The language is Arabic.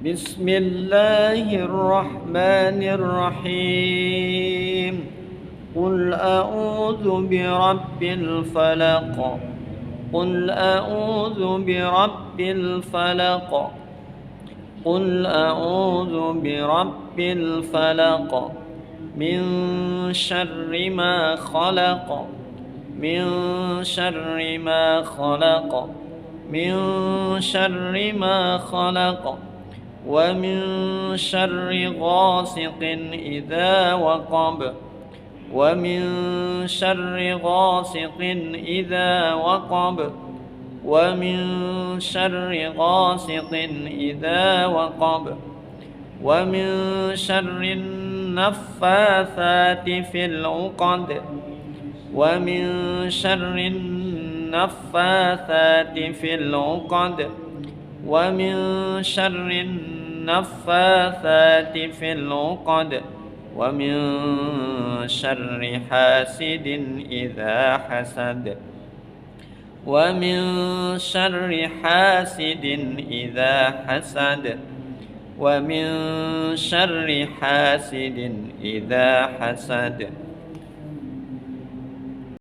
بسم الله الرحمن الرحيم. قل أعوذ برب الفلق. قل أعوذ برب الفلق. قل أعوذ برب الفلق من شر ما خلق. من شر ما خلق. من شر ما خلق. ومن شر غاسق إذا وقب. ومن شر غاسق إذا وقب. ومن شر غاسق إذا وقب. ومن شر النفاثات في العقد. ومن شر النفاثات في العقد. ومن شر النفاثات في العقد. ومن شر حاسد إذا حسد. ومن شر حاسد إذا حسد. ومن شر حاسد إذا حسد.